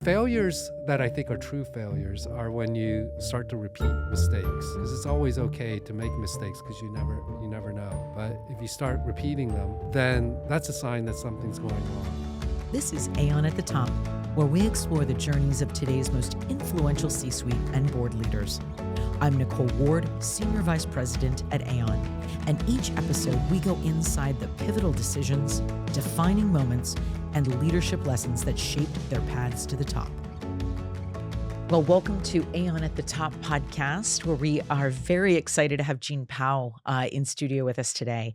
Failures that I think are true failures are when you start to repeat mistakes. Because it's always okay to make mistakes because you never know. But if you start repeating them, then that's a sign that something's going wrong. This is Aon at the Top, where we explore the journeys of today's most influential C-suite and board leaders. I'm Nicole Ward, Senior Vice President at Aon, and each episode we go inside the pivotal decisions, defining moments, and leadership lessons that shaped their paths to the top. Well, welcome to Aon at the Top podcast, where we are very excited to have Gene Pao in studio with us today.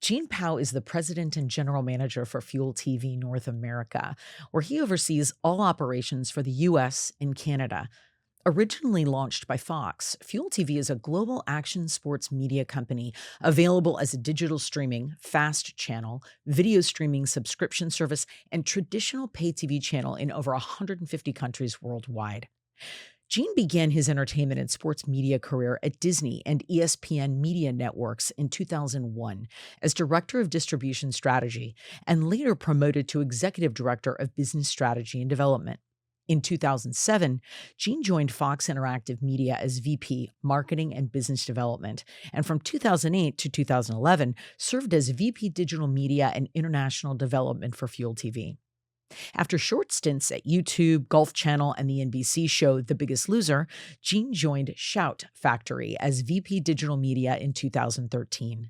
Gene Pao is the president and general manager for Fuel TV North America, where he oversees all operations for the U.S. and Canada. Originally launched by Fox, Fuel TV is a global action sports media company available as a digital streaming, fast channel, video streaming subscription service, and traditional pay TV channel in over 150 countries worldwide. Gene began his entertainment and sports media career at Disney and ESPN Media Networks in 2001 as Director of Distribution Strategy and later promoted to Executive Director of Business Strategy and Development. In 2007, Gene joined Fox Interactive Media as VP, Marketing and Business Development, and from 2008 to 2011, served as VP Digital Media and International Development for Fuel TV. After short stints at YouTube, Golf Channel, and the NBC show The Biggest Loser, Gene joined Shout Factory as VP Digital Media in 2013.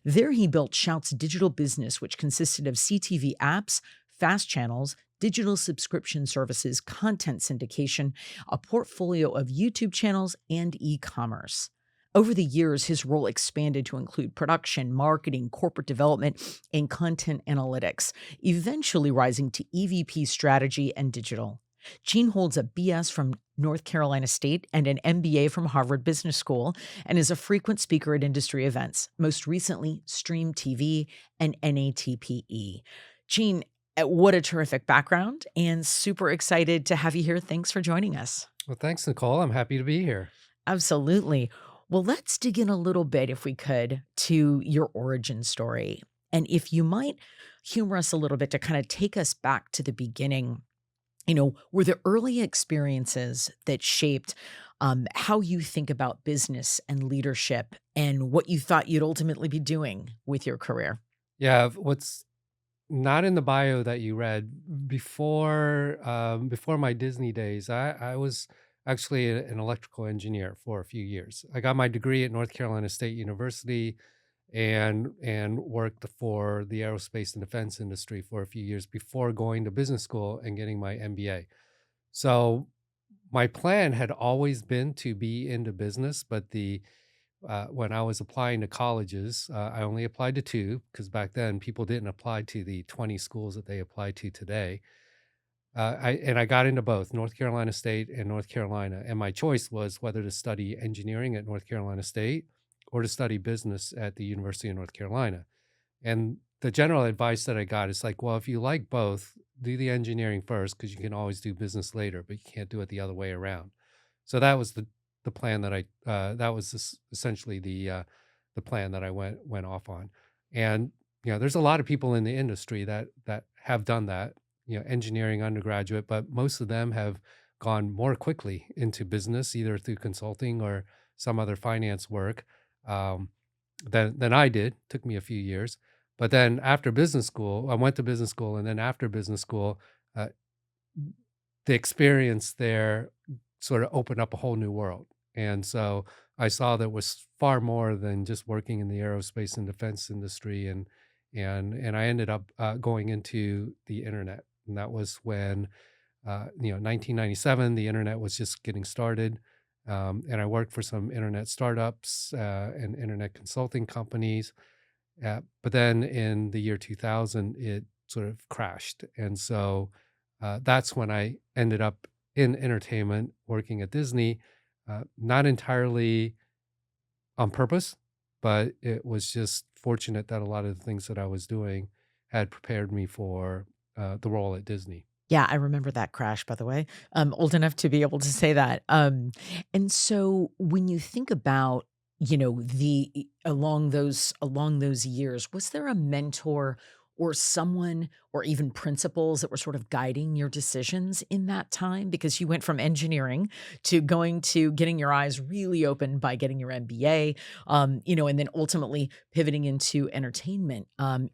There he built Shout's digital business, which consisted of CTV apps, fast channels, digital subscription services, content syndication, a portfolio of YouTube channels, and e-commerce. Over the years, his role expanded to include production, marketing, corporate development, and content analytics, eventually rising to EVP strategy and digital. Gene holds a BS from North Carolina State and an MBA from Harvard Business School and is a frequent speaker at industry events, most recently Stream TV and NATPE. Gene, what a terrific background, and super excited to have you here. Thanks for joining us. Well, thanks, Nicole. I'm happy to be here. Absolutely. Well, let's dig in a little bit, if we could, to your origin story. And if you might humor us a little bit to kind of take us back to the beginning, were the early experiences that shaped how you think about business and leadership and what you thought you'd ultimately be doing with your career? Yeah, what's not in the bio that you read before my Disney days, I was actually an electrical engineer for a few years. I got my degree at North Carolina State University and worked for the aerospace and defense industry for a few years before going to business school and getting my MBA. So my plan had always been to be into business, but when I was applying to colleges, I only applied to two because back then people didn't apply to the 20 schools that they apply to today. I got into both North Carolina State and North Carolina, and my choice was whether to study engineering at North Carolina State or to study business at the University of North Carolina. And the general advice that I got is like, well, if you like both, do the engineering first because you can always do business later, but you can't do it the other way around. So that was the plan that essentially the plan that I went off on. And there's a lot of people in the industry that have done that, engineering undergraduate, but most of them have gone more quickly into business, either through consulting or some other finance work than I did. Took me a few years. But then after business school, I went to business school, and then after business school, the experience there sort of opened up a whole new world. And so I saw that was far more than just working in the aerospace and defense industry. And I ended up going into the internet. And that was when, 1997, the internet was just getting started. And I worked for some internet startups and internet consulting companies. But then in the year 2000, it sort of crashed. And so that's when I ended up in entertainment, working at Disney, not entirely on purpose, but it was just fortunate that a lot of the things that I was doing had prepared me for the role at Disney. Yeah, I remember that crash, by the way. I'm old enough to be able to say that. And so when you think about, the along those years, was there a mentor or someone or even principals that were sort of guiding your decisions in that time? Because you went from engineering to going to getting your eyes really open by getting your MBA, and then ultimately pivoting into entertainment, and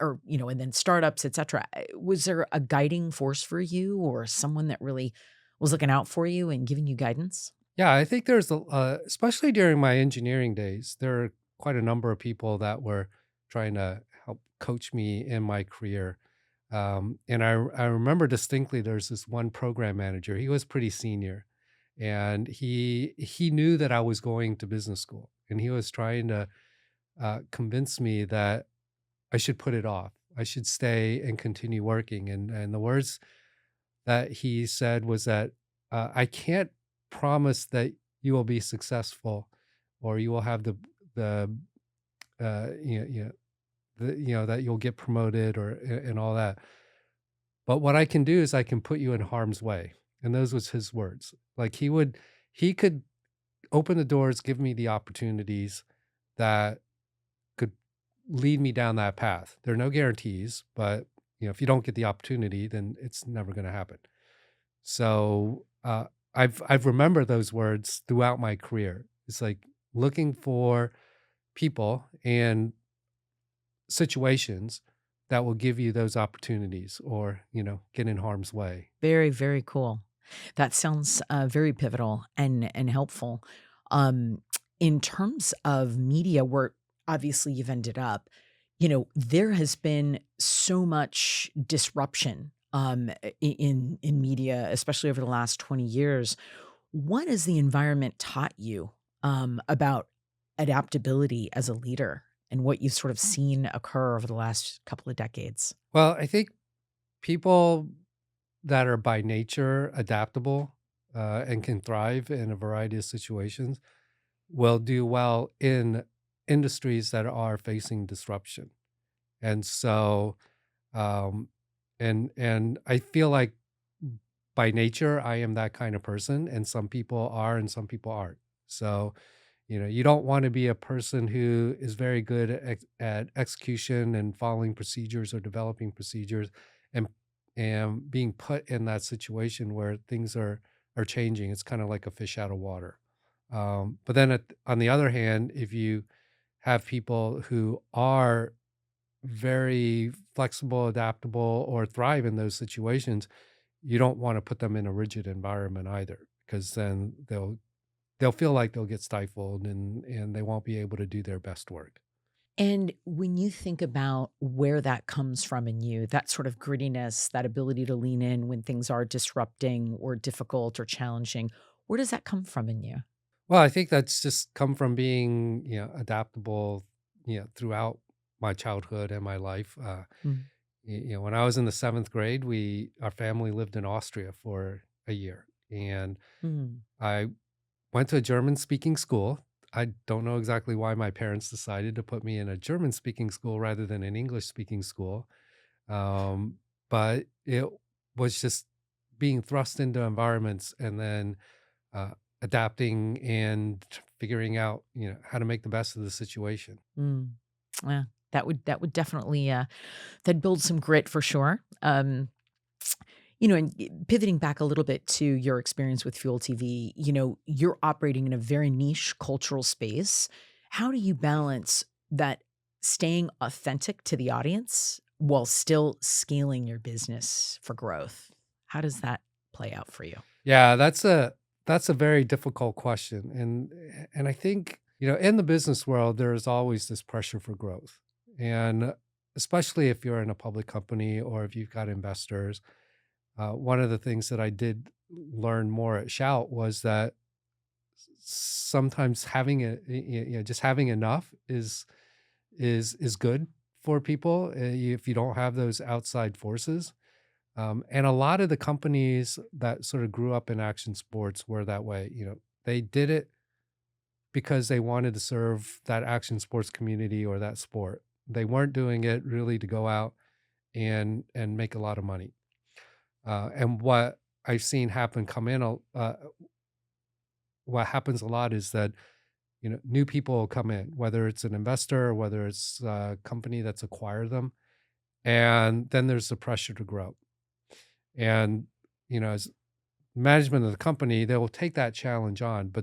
then startups, et cetera. Was there a guiding force for you or someone that really was looking out for you and giving you guidance? Yeah, I think there's especially during my engineering days, there are quite a number of people that were trying to help coach me in my career. And I remember distinctly there's this one program manager. He was pretty senior, and he knew that I was going to business school, and he was trying to convince me that I should put it off. I should stay and continue working. And the words that he said was that I can't promise that you will be successful or you will have the that you'll get promoted or and all that. But what I can do is I can put you in harm's way. And those was his words. Like he could open the doors, give me the opportunities that could lead me down that path. There are no guarantees, but if you don't get the opportunity, then it's never going to happen. So I've remembered those words throughout my career. It's like looking for people and situations that will give you those opportunities or get in harm's way. Very, very cool. That sounds very pivotal and helpful. Um, in terms of media, where obviously you've ended up, there has been so much disruption in media, especially over the last 20 years. What has the environment taught you about adaptability as a leader and what you've sort of seen occur over the last couple of decades? Well, I think people that are by nature adaptable and can thrive in a variety of situations will do well in industries that are facing disruption. And so, um, and I feel like by nature I am that kind of person, and some people are, and some people aren't. So, you don't want to be a person who is very good at execution and following procedures or developing procedures, and being put in that situation where things are changing. It's kind of like a fish out of water. But then on the other hand, if you have people who are very flexible, adaptable, or thrive in those situations, you don't want to put them in a rigid environment either, because then they'll feel like they'll get stifled and they won't be able to do their best work. And when you think about where that comes from in you, that sort of grittiness, that ability to lean in when things are disrupting or difficult or challenging, where does that come from in you? Well, I think that's just come from being, adaptable, throughout my childhood and my life. Mm, When I was in the seventh grade, our family lived in Austria for a year, and mm, I went to a German speaking school. I don't know exactly why my parents decided to put me in a German speaking school rather than an English speaking school. Um, but it was just being thrust into environments and then uh, adapting and figuring out, how to make the best of the situation. mm. Yeah, that would definitely that builds some grit for sure. And pivoting back a little bit to your experience with Fuel TV, you're operating in a very niche cultural space. How do you balance that staying authentic to the audience while still scaling your business for growth? How does that play out for you? Yeah, that's a very difficult question, and I think in the business world there is always this pressure for growth, and especially if you're in a public company or if you've got investors. One of the things that I did learn more at Shout was that sometimes having just having enough is good for people if you don't have those outside forces. And a lot of the companies that sort of grew up in action sports were that way. They did it because they wanted to serve that action sports community or that sport. They weren't doing it really to go out and make a lot of money. And I've seen happen come in, what happens a lot is that new people will come in, whether it's an investor or whether it's a company that's acquired them, And then there's the pressure to grow. And, as management of the company, they will take that challenge on.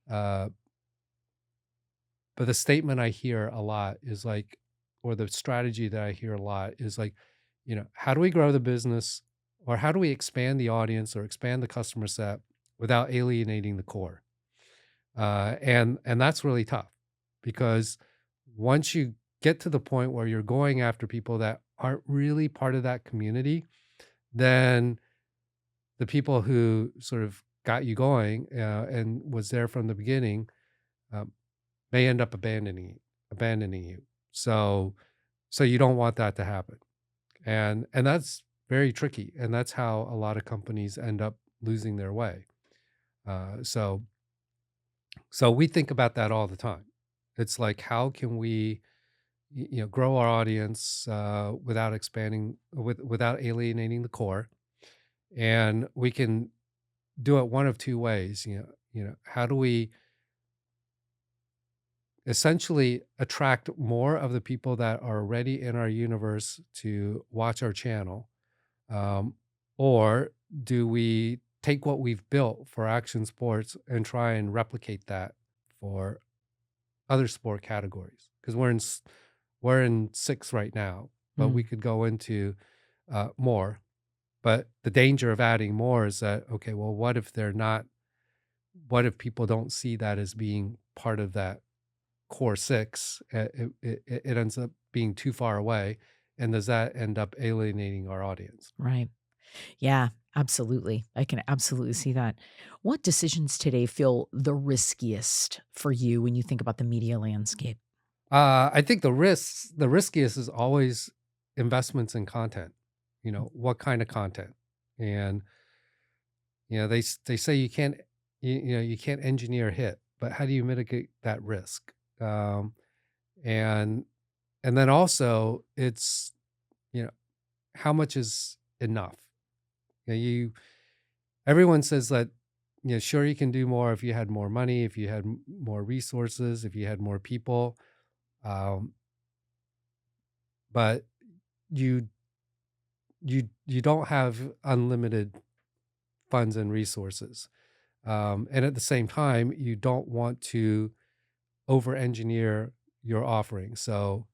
Uh, but the statement I hear a lot is like, or the strategy that I hear a lot is like, how do we grow the business, or how do we expand the audience or expand the customer set without alienating the core? And that's really tough, because once you get to the point where you're going after people that aren't really part of that community, then the people who sort of got you going, and was there from the beginning, um, may end up abandoning you. So you don't want that to happen, and that's very tricky, and that's how a lot of companies end up losing their way. So we think about that all the time. It's like, how can we, grow our audience, without alienating the core, and we can do it one of two ways. How do we essentially attract more of the people that are already in our universe to watch our channel, um, or do we take what we've built for action sports and try and replicate that for other sport categories? Because we're in six right now, but we Mm, could go into more. But the danger of adding more is that, okay, well, what if they're not? What if people don't see that as being part of that core six? It ends up being too far away, and does that end up alienating our audience? right. Yeah, absolutely. I can absolutely see that. What decisions today feel the riskiest for you when you think about the media landscape? I think the riskiest is always investments in content. What kind of content? And they say you can't engineer a hit, but how do you mitigate that risk? And and then also, it's, you know how much is enough? You Everyone says that, sure, you can do more if you had more money, if you had more resources, if you had more people, um, but you you don't have unlimited funds and resources. And at the same time, you don't want to over engineer your offering. So,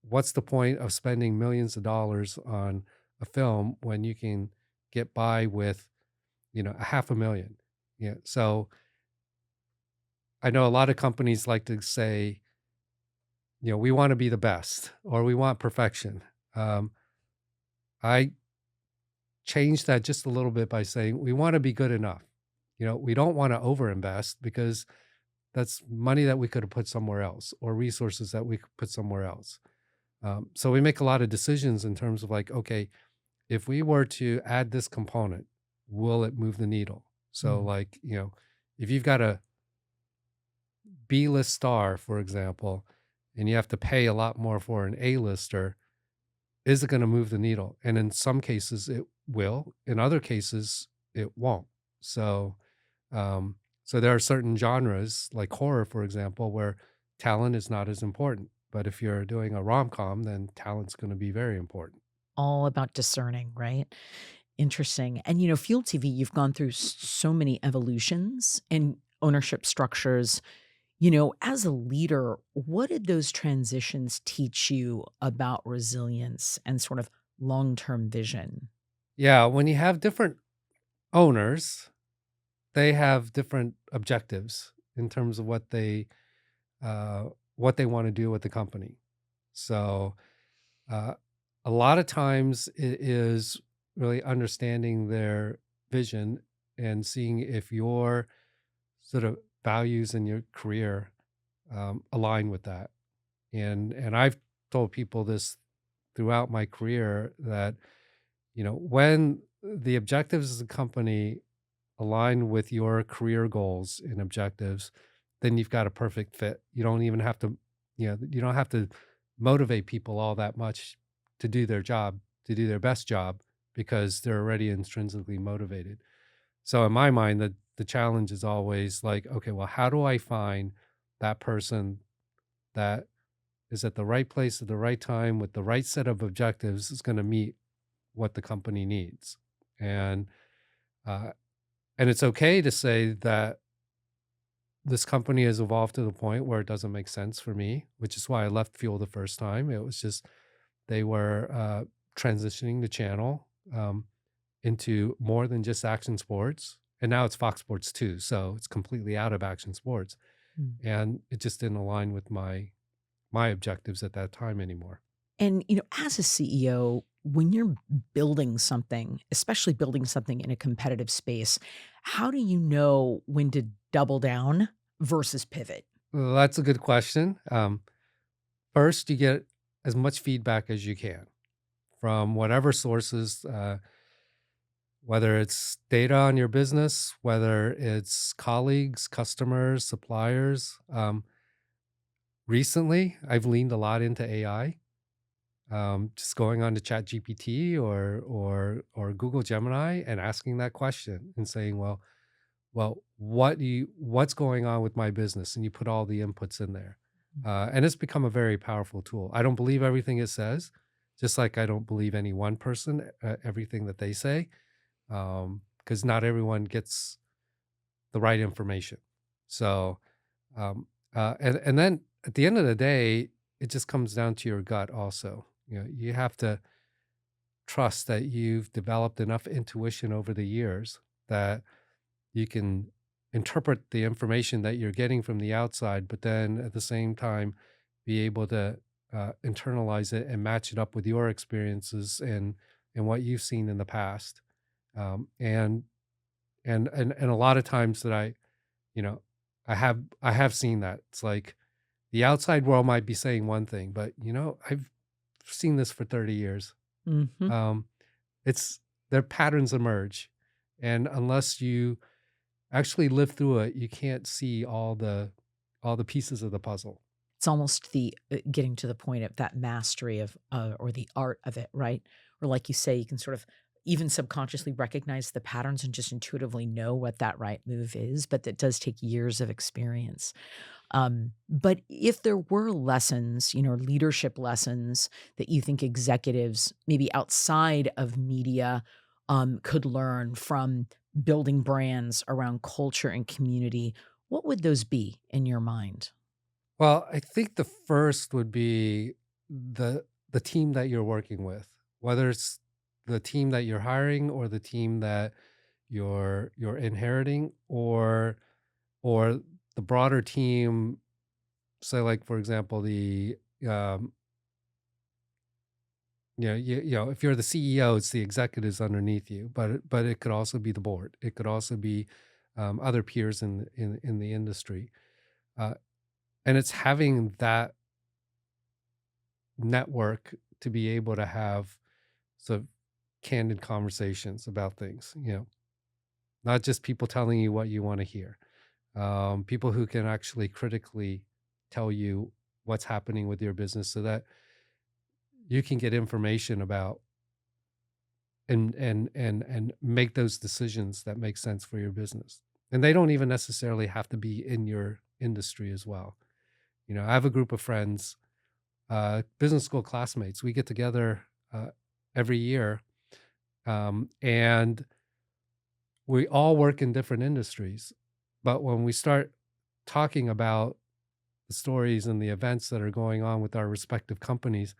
what's the point of spending millions of dollars on a film when you can get by with, a half a million? So I know a lot of companies like to say, we want to be the best, or we want perfection. I changed that just a little bit by saying we want to be good enough. We don't want to overinvest, because that's money that we could have put somewhere else, or resources that we could put somewhere else. So we make a lot of decisions in terms of like, okay, if we were to add this component, will it move the needle? So, Mm. like, if you've got a B-list star, for example, and you have to pay a lot more for an A-lister, is it going to move the needle? And in some cases, it will. In other cases, it won't. So, um, so there are certain genres, like horror, for example, where talent is not as important. But if you're doing a rom-com, then talent's going to be very important. All about discerning, right? Interesting. And, Field TV, you've gone through so many evolutions and ownership structures. As a leader, what did those transitions teach you about resilience and sort of long term vision? Yeah, when you have different owners, they have different objectives in terms of uh, what they want to do with the company. So, uh, a lot of times it is really understanding their vision and seeing if your sort of values in your career align with that. And I've told people this throughout my career that, when the objectives of the company align with your career goals and objectives, then you've got a perfect fit. You don't even have to, you don't have to motivate people all that much to do their job, to do their best job, because they're already intrinsically motivated. So in my mind, the challenge is always like, okay, well, how do I find that person that is at the right place at the right time with the right set of objectives is going to meet what the company needs. And uh, and it's okay to say that this company has evolved to the point where it doesn't make sense for me, which is why I left Fuel the first time. It was just they were transitioning the channel into more than just action sports. And now it's Fox Sports 2. So it's completely out of action sports. Mm. And it just didn't align with my objectives at that time anymore. And, as a CEO, when you're building something, especially building something in a competitive space, how do you know when to double down versus pivot? Well, that's a good question. First, you get as much feedback as you can from whatever sources, whether it's data on your business, whether it's colleagues, customers, suppliers. Recently, I've leaned a lot into AI, just going on to Chat GPT or Google Gemini and asking that question and saying, well, what's going on with my business? And you put all the inputs in there. And it's become a very powerful tool. I don't believe everything it says, just like I don't believe any one person, everything that they say, because not everyone gets the right information. So, and then at the end of the day, it just comes down to your gut also. You have to trust that you've developed enough intuition over the years that you can interpret the information that you're getting from the outside, but then at the same time be able to internalize it and match it up with your experiences and what you've seen in the past. And a lot of times that you know, I have seen that. It's like the outside world might be saying one thing, but I've seen this for 30 years. Mhm. Um, it's their patterns emerge, and unless you actually live through it, you can't see all the pieces of the puzzle. It's almost the getting to the point of that mastery of, or the art of it, right? Or like you say, you can sort of even subconsciously recognize the patterns and just intuitively know what that right move is, but that does take years of experience. But if there were lessons, leadership lessons that you think executives, maybe outside of media, could learn from building brands around culture and community, what would those be in your mind? Well, I think the first would be the team that you're working with, whether it's the team that you're hiring or the team that you're inheriting or the broader team. Say, like for example, the if you're the CEO, it's the executives underneath you, but it could also be the board. It could also be other peers in the industry, uh, and it's having that network to be able to have sort of candid conversations about things. Not just people telling you what you want to hear. People who can actually critically tell you what's happening with your business, so that you can get information about and make those decisions that make sense for your business. And they don't even necessarily have to be in your industry as well. I have a group of friends, business school classmates. We get together every year, and we all work in different industries. But when we start talking about the stories and the events that are going on with our respective companies,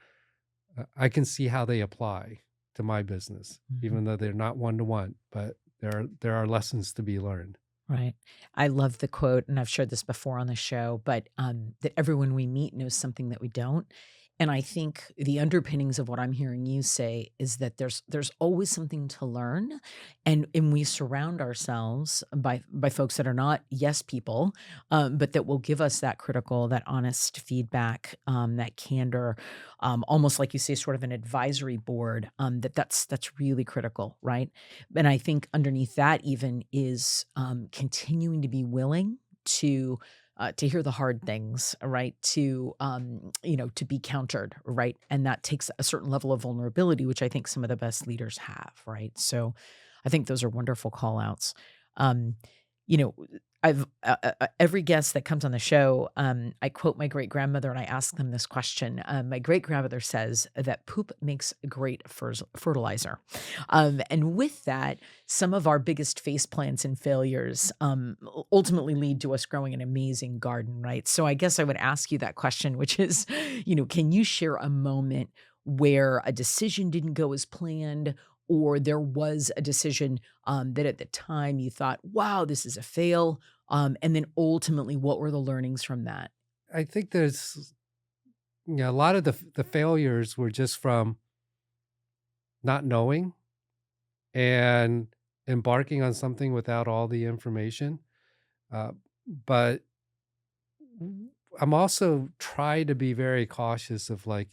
I can see how they apply to my business, Mhm. even though they're not one to one. But there are lessons to be learned. Right. I love the quote, and I've shared this before on the show, but that everyone we meet knows something that we don't. And I think the underpinnings of what I'm hearing you say is that there's always something to learn, and we surround ourselves by folks that are not yes people, but that will give us that critical, that honest feedback, that candor, almost like you say, sort of an advisory board. That's really critical, right? And I think underneath that even is, continuing to be willing to hear the hard things, right? To be countered, right? And that takes a certain level of vulnerability, which I think some of the best leaders have, right? So I think those are wonderful call outs. Um, you know, I've every guest that comes on the show, I quote my great grandmother and I ask them this question. My great grandmother says that poop makes great fertilizer. And with that, some of our biggest face plants and failures ultimately lead to us growing an amazing garden, right? So I guess I would ask you that question, which is, can you share a moment where a decision didn't go as planned? Or there was a decision that at the time you thought, wow, this is a fail. And then ultimately, what were the learnings from that? I think there's a lot of the failures were just from not knowing and embarking on something without all the information. Uh, but I'm also try to be very cautious of like,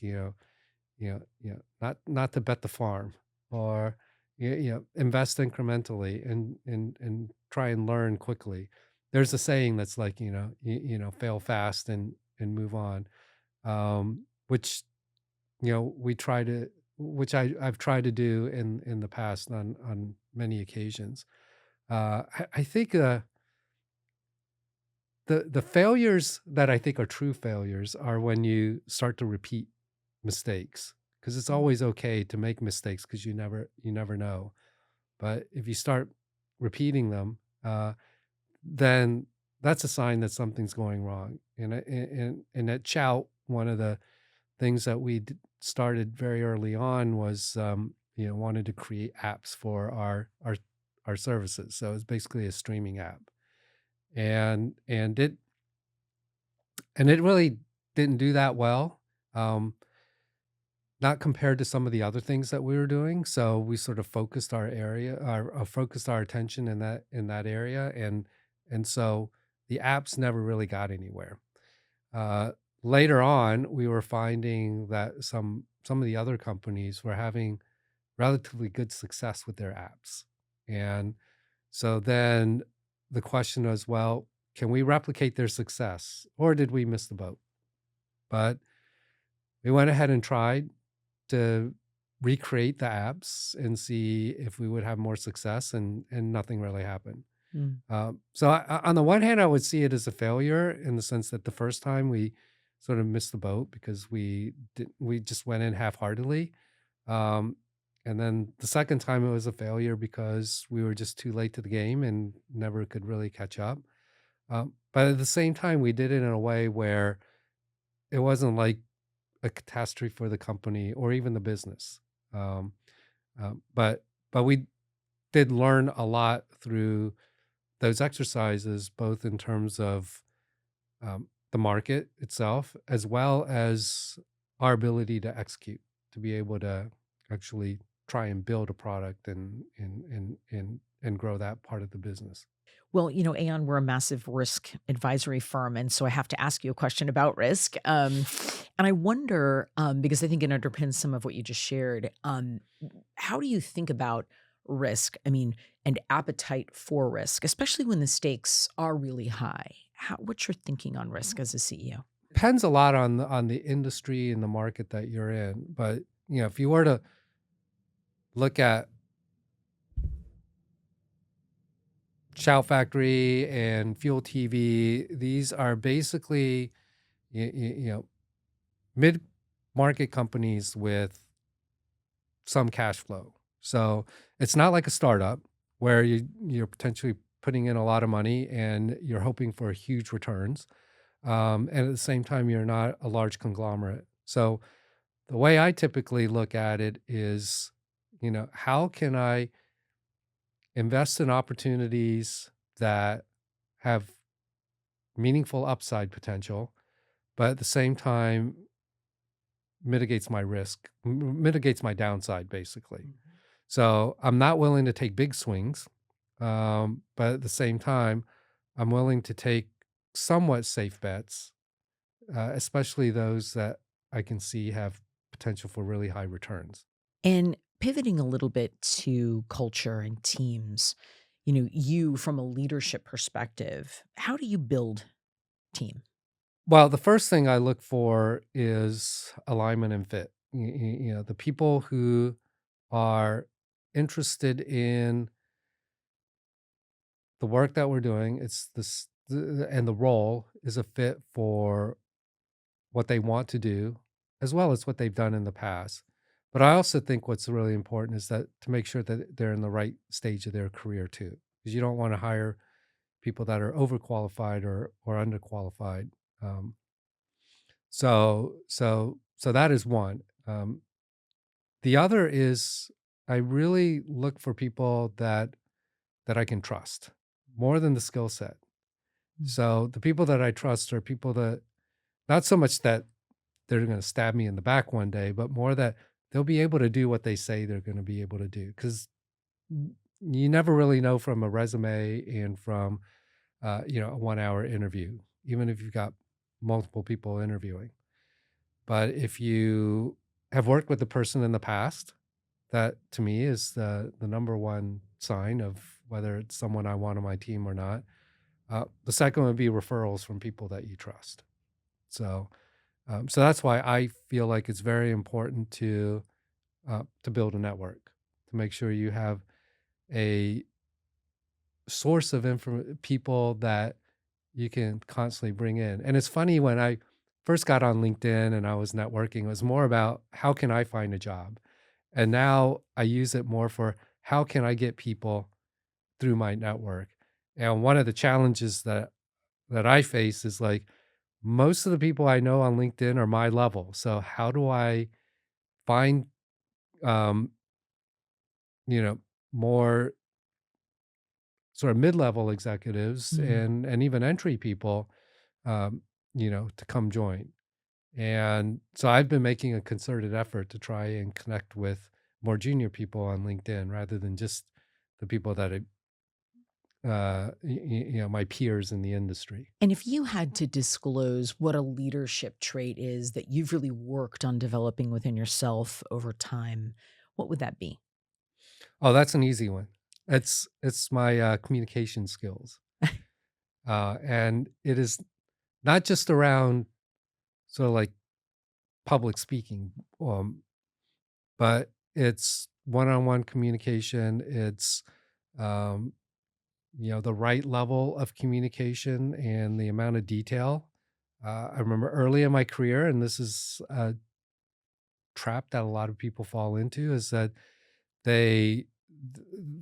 not to bet the farm or invest incrementally and try and learn quickly. There's a saying that's like, fail fast and move on. Which we try to which I've tried to do in the past on many occasions. I think the failures that I think are true failures are when you start to repeat mistakes, because it's Mm. always okay to make mistakes because you never know. But if you start repeating them, then that's a sign that something's going wrong. And at Chout, one of the things that started very early on was wanted to create apps for our services. So it's basically a streaming app, and it really didn't do that well. Um, Not compared to some of the other things that we were doing. So we sort of focused our attention in that area, and so the apps never really got anywhere. Uh, Later on, we were finding that some of the other companies were having relatively good success with their apps, and so then the question was, well, can we replicate their success, or did we miss the boat? But we went ahead and tried to recreate the apps and see if we would have more success, and nothing really happened. Mm. On the one hand, I would see it as a failure in the sense that the first time we sort of missed the boat because we just went in half-heartedly. Um, and then the second time it was a failure because we were just too late to the game and never could really catch up. But at the same time, we did it in a way where it wasn't like a catastrophe for the company or even the business. Um, but we did learn a lot through those exercises, both in terms of the market itself, as well as our ability to execute, to be able to actually try and build a product and grow that part of the business. Well, Aon, we're a massive risk advisory firm. And so I have to ask you a question about risk. And I wonder, because I think it underpins some of what you just shared, how do you think about risk? I mean, and appetite for risk, especially when the stakes are really high. What's your thinking on risk as a CEO? Depends a lot on the industry and the market that you're in, but if you were to look at Shout Factory and Fuel TV, these are basically mid market companies with some cash flow. So it's not like a startup where you're potentially putting in a lot of money and you're hoping for huge returns. And at the same time, you're not a large conglomerate. So the way I typically look at it is, how can I invest in opportunities that have meaningful upside potential, but at the same time mitigates my risk, mitigates my downside, basically. So I'm not willing to take big swings, but at the same time, I'm willing to take somewhat safe bets, especially those that I can see have potential for really high returns. And pivoting a little bit to culture and teams, you from a leadership perspective, how do you build team? Well, the first thing I look for is alignment and fit. The people who are interested in the work that we're doing, it's this, and the role is a fit for what they want to do, as well as what they've done in the past. But I also think what's really important is that to make sure that they're in the right stage of their career too, because you don't want to hire people that are overqualified or underqualified. Um, so that is one. The other is I really look for people that I can trust more than the skill set. Mm. So the people that I trust are people that not so much that they're going to stab me in the back one day, but more that they'll be able to do what they say they're going to be able to do. Because you never really know from a resume and from a 1 hour interview, even if you've got multiple people interviewing. But if you have worked with the person in the past, that to me is the number one sign of whether it's someone I want on my team or not. The second would be referrals from people that you trust. So, so that's why I feel like it's very important to build a network, to make sure you have a source of people that you can constantly bring in. And it's funny when I first got on LinkedIn and I was networking, it was more about how can I find a job, and now I use it more for how can I get people through my network. And one of the challenges that I face is like most of the people I know on LinkedIn are my level. So how do I find um, you know, more sort of mid-level executives Mm. and even entry people to come join. And so I've been making a concerted effort to try and connect with more junior people on LinkedIn rather than just the people that my peers in the industry. And if you had to disclose what a leadership trait is that you've really worked on developing within yourself over time, what would that be? Oh, that's an easy one. It's my communication skills, and it is not just around sort of like public speaking, but it's one-on-one communication. It's um, the right level of communication and the amount of detail. I remember early in my career, and this is a trap that a lot of people fall into, is that they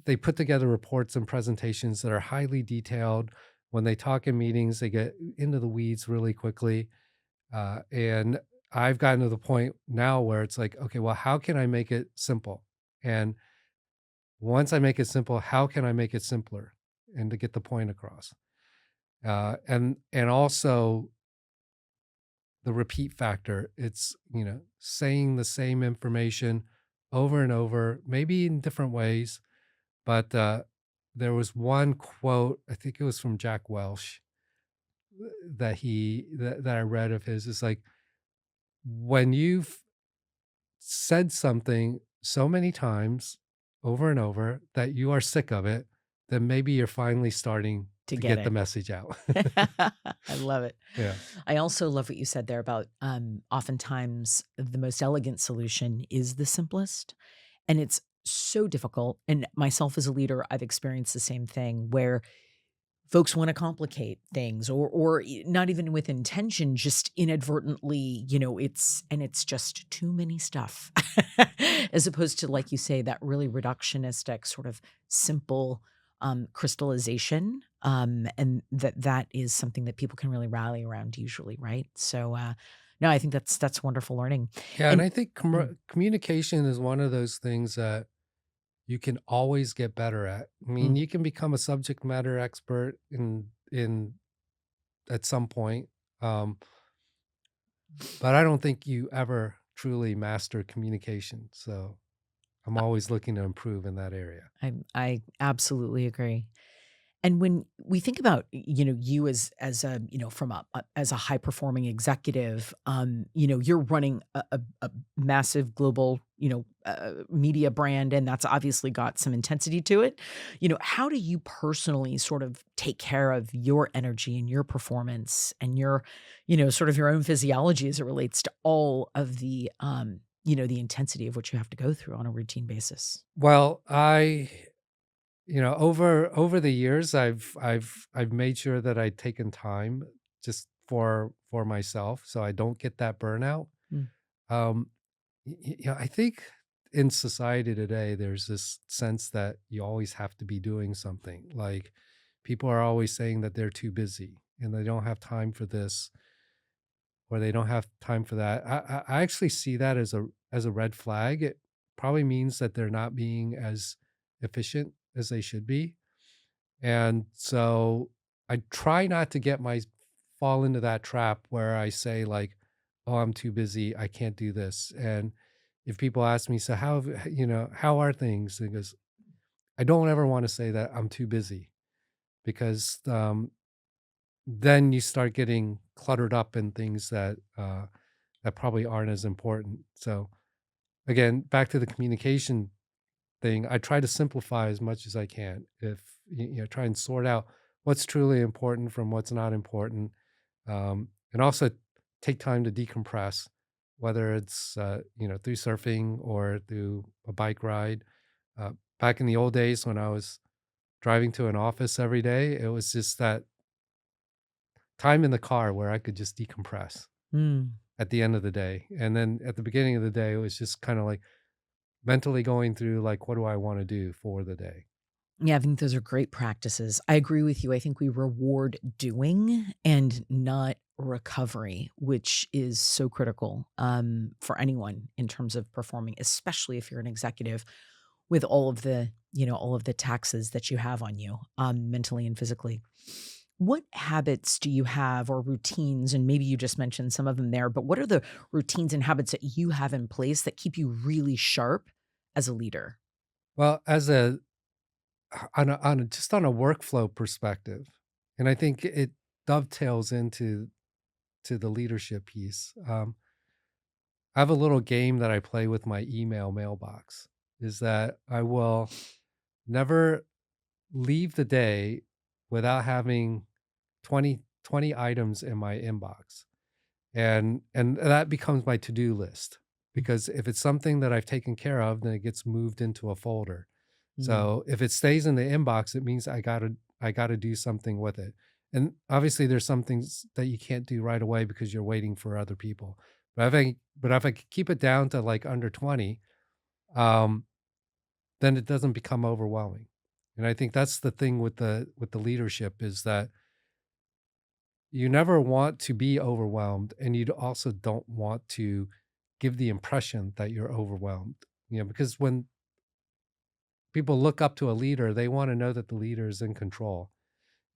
they put together reports and presentations that are highly detailed. When they talk in meetings, they get into the weeds really quickly. And I've gotten to the point now where it's like, okay, well, how can I make it simple? And once I make it simple, how can I make it simpler and to get the point across? And also the repeat factor. It's saying the same information over and over, maybe in different ways. But there was one quote, I think it was from Jack Welch, that I read of his. It's like when you've said something so many times over and over that you are sick of it, then maybe you're finally starting To to get get the it. message out. I love it. Yeah. I also love what you said there about oftentimes the most elegant solution is the simplest. And it's so difficult. And myself as a leader, I've experienced the same thing where folks want to complicate things or not even with intention, just inadvertently, it's just too many stuff. As opposed to, like you say, that really reductionistic sort of simple crystallization. And that is something that people can really rally around usually, right? So no, I think that's wonderful learning. Yeah. And And I think mm, communication is one of those things that you can always get better at. I mean, mm. you can become a subject matter expert in at some point. Um, but I don't think you ever truly master communication. So I'm always looking to improve in that area. I absolutely agree. And when we think about, you as a, from as a high performing executive, you're running a massive global, media brand, and that's obviously got some intensity to it. How do you personally sort of take care of your energy and your performance and your, sort of your own physiology as it relates to all of the, the intensity of what you have to go through on a routine basis? Well, over the years, I've made sure that I've taken time just for myself, so I don't get that burnout. Mm. Um, I think in society today, there's this sense that you always have to be doing something. Like people are always saying that they're too busy and they don't have time for this or they don't have time for that. I actually see that as a red flag. It probably means that they're not being as efficient as they should be. And so I try not to get my fall into that trap where I say like, "Oh, I'm too busy. I can't do this." And if people ask me, "So how are things?" Because I don't ever want to say that I'm too busy because then you start getting cluttered up in things that probably aren't as important. So again, back to the communication thing, I try to simplify as much as I can. If try and sort out what's truly important from what's not important, and also take time to decompress, whether it's through surfing or through a bike ride. Back in the old days when I was driving to an office every day, it was just that time in the car where I could just decompress Mm. at the end of the day, and then at the beginning of the day, it was just kind of like mentally going through like, what do I want to do for the day? Yeah, I think those are great practices. I agree with you. I think we reward doing and not recovery, which is so critical for anyone in terms of performing, especially if you're an executive with all of the, all of the taxes that you have on you, mentally and physically. What habits do you have or routines? And maybe you just mentioned some of them there, but what are the routines and habits that you have in place that keep you really sharp as a leader? Well, as a just on a workflow perspective, and I think it dovetails into the leadership piece. I have a little game that I play with my email mailbox. Is that I will never leave the day without having 20 items in my inbox. And that becomes my to-do list, because if it's something that I've taken care of, then it gets moved into a folder. Mm. So if it stays in the inbox, it means I gotta do something with it. And obviously there's some things that you can't do right away because you're waiting for other people. But if I could keep it down to like under 20, um, then it doesn't become overwhelming. And I think that's the thing with the leadership is that you never want to be overwhelmed, and you also don't want to give the impression that you're overwhelmed. Because when people look up to a leader, they want to know that the leader is in control.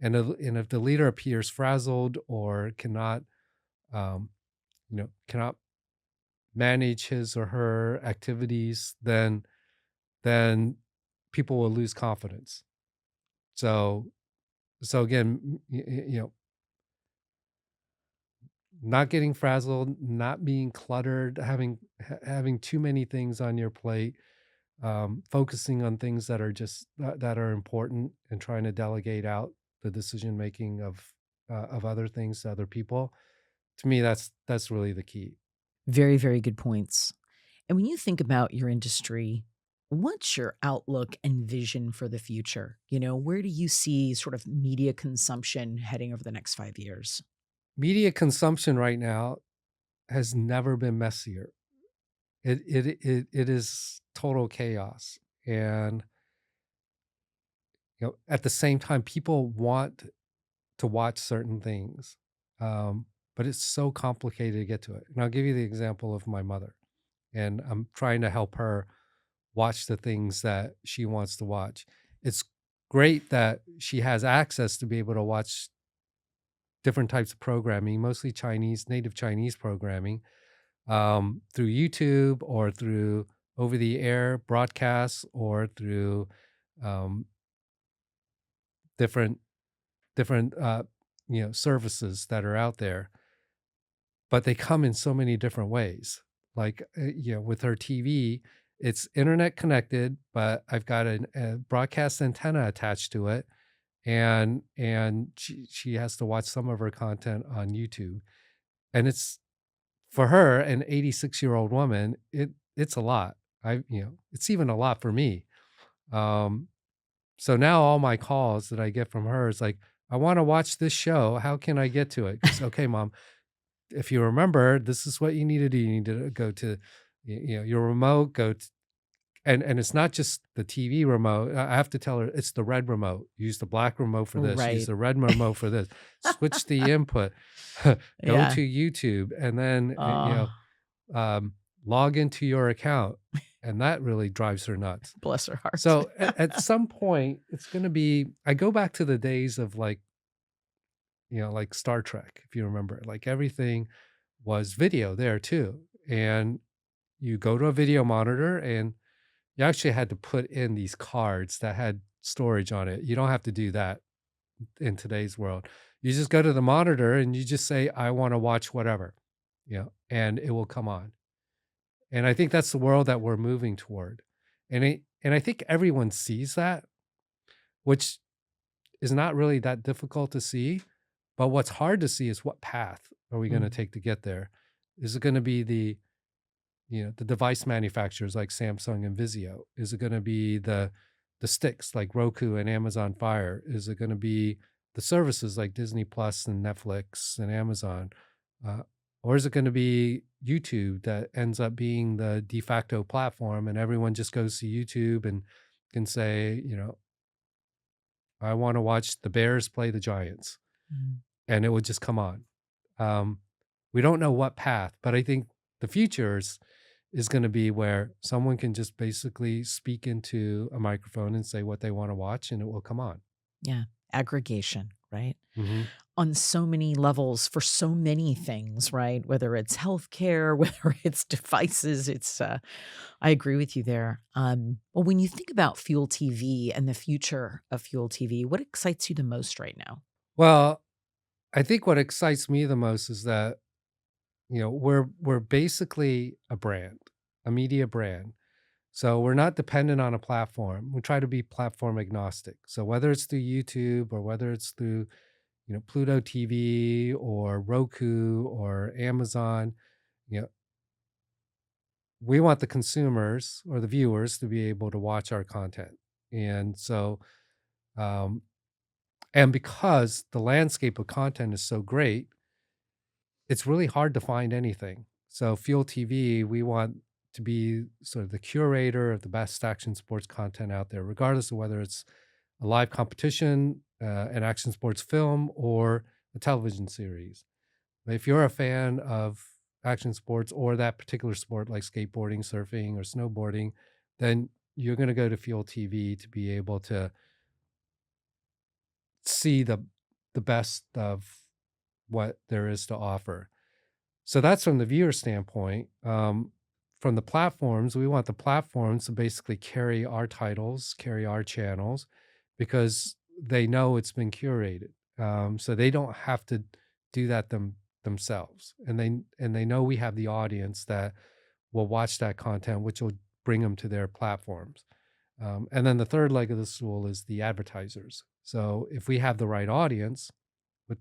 And if the leader appears frazzled or um, cannot manage his or her activities, then people will lose confidence. So so again, not getting frazzled, not being cluttered, having too many things on your plate, focusing on things that are that are important, and trying to delegate out the decision making of other things to other people. To me, that's really the key. Very, very good points. And when you think about your industry, what's your outlook and vision for the future? Where do you see sort of media consumption heading over the next 5 years? Media consumption right now has never been messier. It is total chaos, and at the same time, people want to watch certain things, but it's so complicated to get to it. And I'll give you the example of my mother, and I'm trying to help her watch the things that she wants to watch. It's great that she has access to be able to watch different types of programming, mostly native Chinese programming, through YouTube or through over the air broadcasts or through um, different different services that are out there, but they come in so many different ways. Like with her TV, it's internet connected, but I've got a broadcast antenna attached to it, and she has to watch some of her content on YouTube, and it's for her, an 86-year-old woman. It's a lot. It's even a lot for me. Um, So now all my calls that I get from her is like, "I wanna watch this show. How can I get to it?" Because, "Okay, mom, if you remember, this is what you need to do. You need to go to, your remote, go t" and it's not just the TV remote. I have to tell her it's the red remote. Use the black remote for this. Use Right. the red remote for this. Switch the input. Go Yeah. to YouTube, and then, Oh, log into your account, and that really drives her nuts. bless her heart. So at some point, it's gonna be I go back to the days of, like, like Star Trek, if you remember, like, everything was video there too, and you go to a video monitor, and you actually had to put in these cards that had storage on it. You don't have to do that in today's world. You just go to the monitor and you just say, "I wanna watch whatever," and it will come on. And I think that's the world that we're moving toward. And I think everyone sees that, which is not really that difficult to see. But what's hard to see is what path are we gonna Mm, take to get there? Is it gonna be the device manufacturers like Samsung and Vizio? Is it gonna be the sticks like Roku and Amazon Fire? Is it gonna be the services like Disney Plus and Netflix and Amazon? Uh, or is it gonna be YouTube that ends up being the de facto platform and everyone just goes to YouTube and can say, "I wanna watch the Bears play the Giants," mm. and it would just come on. Um, we don't know what path, but I think the future is going to be where someone can just basically speak into a microphone and say what they want to watch, and it will come on. Yeah. Aggregation, right? Hmm. On so many levels for so many things, right? Whether it's healthcare, whether it's devices, I agree with you there. Well, when you think about Fuel TV and the future of Fuel TV, what excites you the most right now? Well, I think what excites me the most is that we're basically a brand, a media brand. So we're not dependent on a platform. We try to be platform agnostic. So whether it's through YouTube or whether it's through Pluto TV or Roku or Amazon, you know, we want the consumers or the viewers to be able to watch our content. And so, um, and because the landscape of content is so great, it's really hard to find anything. So, Fuel TV, we want to be sort of the curator of the best action sports content out there, regardless of whether it's a live competition, an action sports film, or a television series. If you're a fan of action sports or that particular sport like skateboarding, surfing, or snowboarding, then you're going to go to Fuel TV to be able to see the best of what there is to offer. So that's from the viewer standpoint. From the platforms, we want the platforms to basically carry our titles, carry our channels, because they know it's been curated. So they don't have to do that themselves, and they know we have the audience that will watch that content, which will bring them to their platforms. And then the third leg of the stool is the advertisers. So if we have the right audience with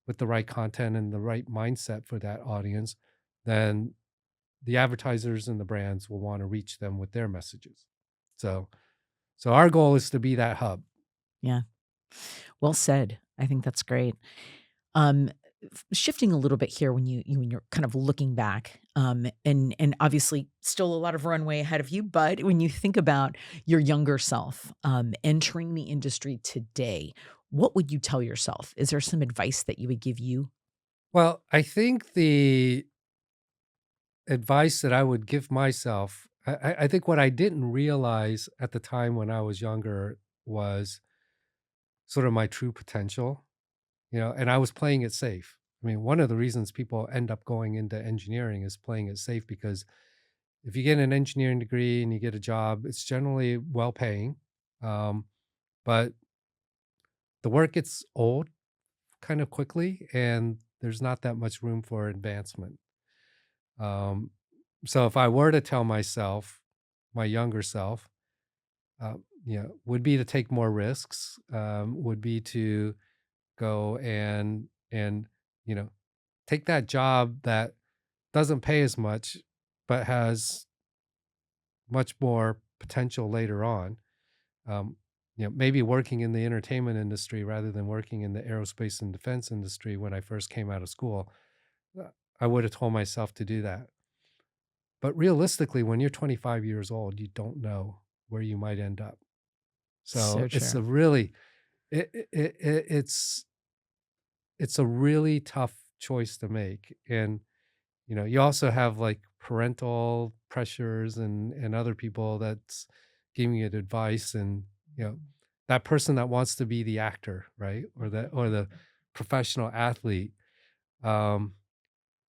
with the right content and the right mindset for that audience, then the advertisers and the brands will want to reach them with their messages. So so our goal is to be that hub. Yeah. Well said. I think that's great. Um, Shifting a little bit here when you're kind of looking back, and obviously still a lot of runway ahead of you, but when you think about your younger self, entering the industry today, what would you tell yourself? Is there some advice that you would give you? Well, I think the advice that I would give myself, I think what I didn't realize at the time when I was younger was sort of my true potential, and I was playing it safe. I mean, one of the reasons people end up going into engineering is playing it safe because if you get an engineering degree and you get a job, it's generally well paying. Um, but the work gets old kind of quickly and there's not that much room for advancement. Um, so if I were to tell myself, my younger self, would be to take more risks, would be to go and you know take that job that doesn't pay as much but has much more potential later on. Um, maybe working in the entertainment industry rather than working in the aerospace and defense industry when I first came out of school, I would have told myself to do that. But realistically, when you're 25 years old, you don't know where you might end up. So So it's true. a really it's a really tough choice to make. And you also have like parental pressures and other people that's giving you advice, and you know that person that wants to be the actor, right? Or the professional athlete. um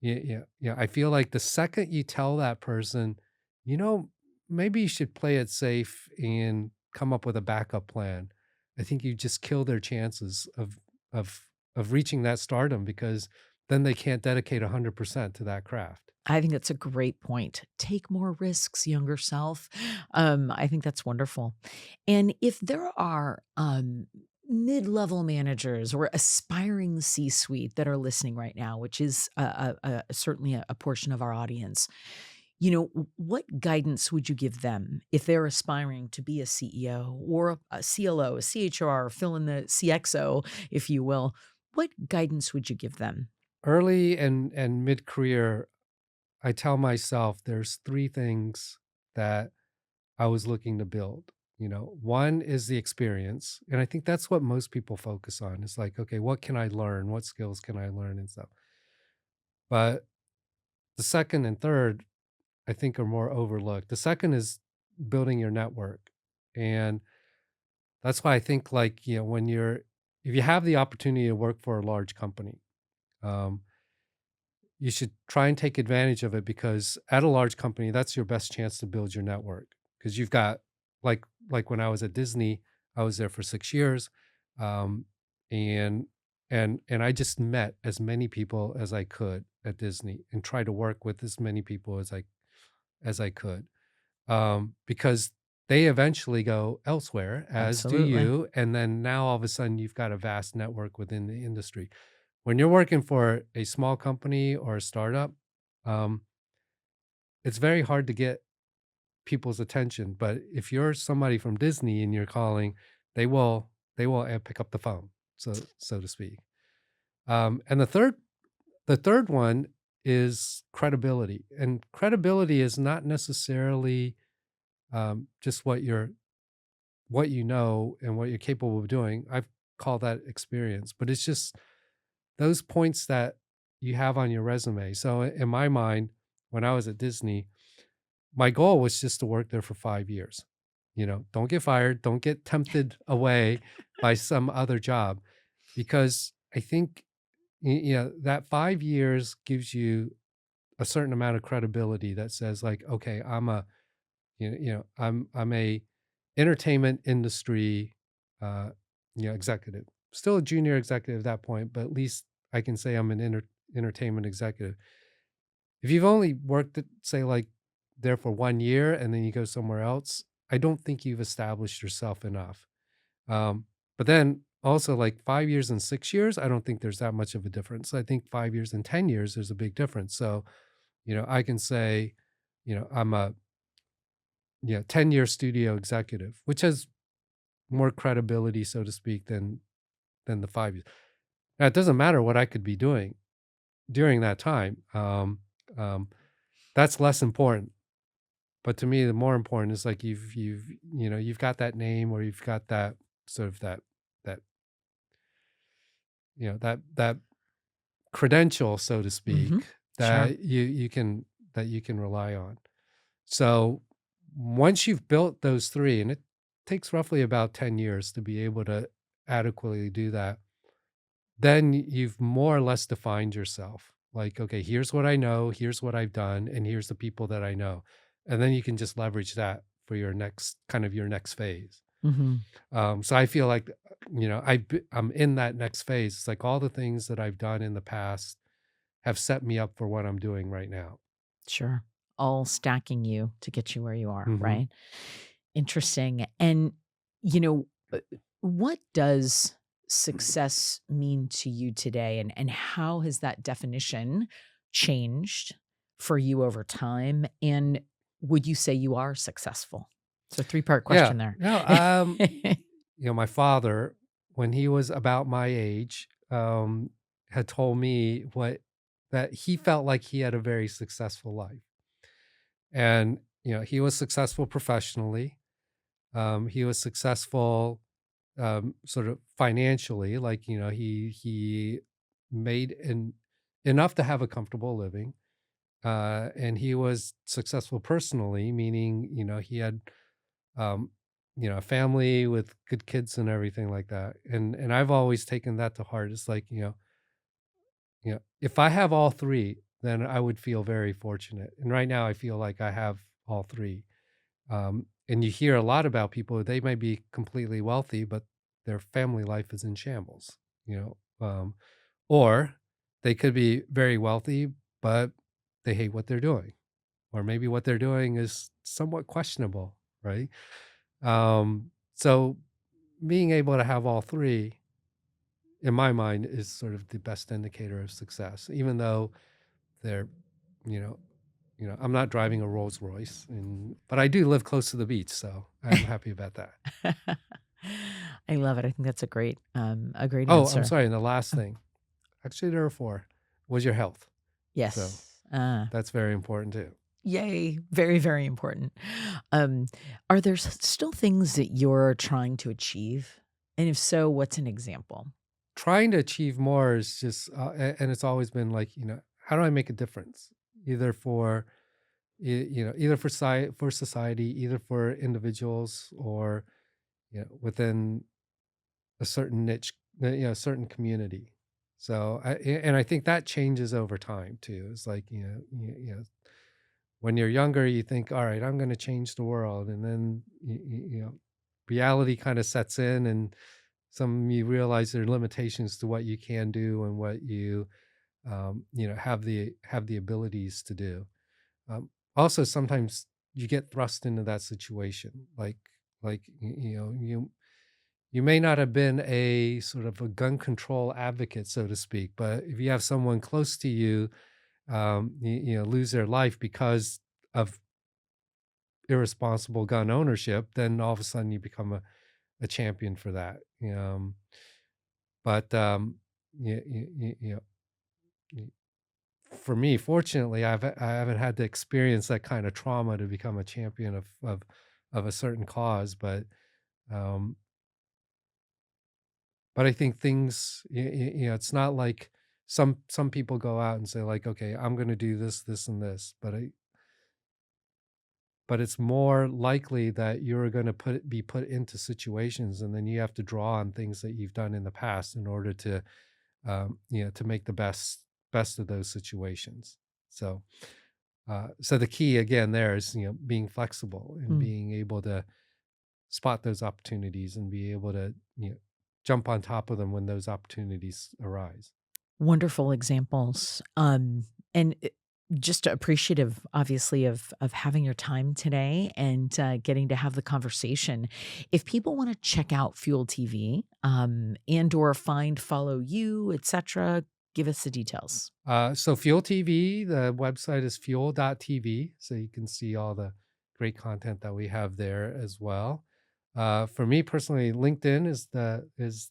yeah, I feel like the second you tell that person, you know, maybe you should play it safe and come up with a backup plan, I think you just kill their chances of reaching that stardom, because then they can't dedicate 100% to that craft. I think that's a great point. Take more risks, younger self. I think that's wonderful. And if there are mid-level managers or aspiring C-suite that are listening right now, which is certainly a portion of our audience, what guidance would you give them if they're aspiring to be a CEO or a CLO, a CHR, fill in the CXO, if you will? What guidance would you give them? Early and mid-career, I tell myself there's 3 things that I was looking to build. One is the experience, and I think that's what most people focus on. It's like, okay, what can I learn? What skills can I learn and stuff? But the second and third, I think, are more overlooked. The second is building your network. And that's why I think, like, if you have the opportunity to work for a large company, um, you should try and take advantage of it, because at a large company, that's your best chance to build your network. Because you've got, like when I was at Disney, I was there for 6 years, um, and and I just met as many people as I could at Disney and tried to work with as many people as I could, because they eventually go elsewhere, as do Absolutely. you, and then now all of a sudden you've got a vast network within the industry. When you're working for a small company or a startup, um, it's very hard to get people's attention. But if you're somebody from Disney and you're calling, they will pick up the phone, so to speak. And the third one is credibility, and credibility is not necessarily just what you know and what you're capable of doing. I call that experience, but it's just those points that you have on your resume. So in my mind, when I was at Disney, my goal was just to work there for 5 years. Don't get fired, don't get tempted away by some other job, because I think that 5 years gives you a certain amount of credibility that says, like, okay, I'm a entertainment industry uh executive. Still a junior executive at that point, but at least I can say I'm an entertainment executive. If you've only worked at, say, like, there for 1 year and then you go somewhere else, I don't think you've established yourself enough. But then also, like, 5 years and 6 years, I don't think there's that much of a difference. I think 5 years and 10 years, there's a big difference. So I can say I'm a 10-year studio executive, which has more credibility, so to speak, than the 5 years. Now, it doesn't matter what I could be doing during that time. Um, that's less important. But to me, the more important is, like, you've got that name, or you've got that sort of that that credential, so to Hmm. speak, Sure. that you can rely on. So once you've built those 3, and it takes roughly about 10 years to be able to adequately do that, then you've more or less defined yourself. Like, okay, here's what I know, here's what I've done, and here's the people that I know. And then you can just leverage that for your next phase. Hmm. So I feel like, I'm in that next phase. It's like all the things that I've done in the past have set me up for what I'm doing right now. Sure. All stacking you to get you where you are, Hmm. right? Interesting. And, you know, uh, what does success mean to you today? And how has that definition changed for you over time? And would you say you are successful? So, three-part Yeah. question there. No, my father, when he was about my age, had told me that he felt like he had a very successful life. And, he was successful professionally. He was successful, sort of financially, like, he made enough to have a comfortable living. And he was successful personally, meaning, he had, um, a family with good kids and everything like that. And I've always taken that to heart. It's like, if I have all three, then I would feel very fortunate. And right now I feel like I have all three. And you hear a lot about people, they may be completely wealthy, but their family life is in shambles, or they could be very wealthy, but they hate what they're doing, or maybe what they're doing is somewhat questionable, right? So being able to have all three, in my mind, is sort of the best indicator of success, even though they're, you know, I'm not driving a Rolls Royce, but I do live close to the beach, so I'm happy about that. I love it. I think that's a great Oh, I'm answer. sorry, and the last Oh, thing, actually there are 4, was your health. So, yes. that's very important too. Yay. Very, very important. Um, are there still things that you're trying to achieve? And if so, what's an example? Trying to achieve more is just, and it's always been like, how do I make a difference? Either for, either for society, either for individuals, or, within a certain niche, certain community. So, and I think that changes over time too. It's like, when you're younger, you think, all right, I'm going to change the world. And then, reality kind of sets in, and you realize there are limitations to what you can do and what you, have the abilities to do. Also, sometimes you get thrust into that situation, you may not have been a sort of a gun control advocate, so to speak, but if you have someone close to you, lose their life because of irresponsible gun ownership, then all of a sudden you become a champion for that. But y- for me, fortunately, I haven't had to experience that kind of trauma to become a champion of a certain cause. Um, but I think things, it's not like some people go out and say like, okay, I'm going to do this, this, and this, but it's more likely that you're going to be put into situations, and then you have to draw on things that you've done in the past in order to, to make the best of those situations. So, so the key again there is, being flexible and Mm. being able to spot those opportunities and be able to, jump on top of them when those opportunities arise. Wonderful examples. And just appreciative, obviously, of having your time today and getting to have the conversation. If people want to check out Fuel TV and or follow you, etc., give us the details. So Fuel TV, the website is fuel.tv. So you can see all the great content that we have there as well. For me personally, LinkedIn is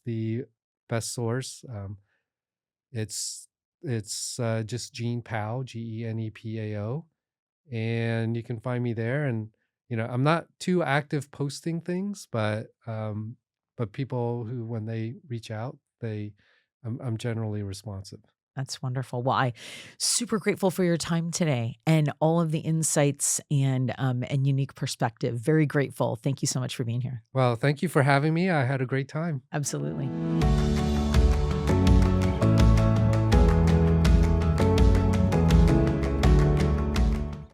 the best source. It's just Gene Pao, GenePao, and you can find me there. And I'm not too active posting things, but people who, when they reach out, I'm generally responsive. That's wonderful. Well, I super grateful for your time today and all of the insights and unique perspective. Very grateful. Thank you so much for being here. Well, thank you for having me. I had a great time. Absolutely.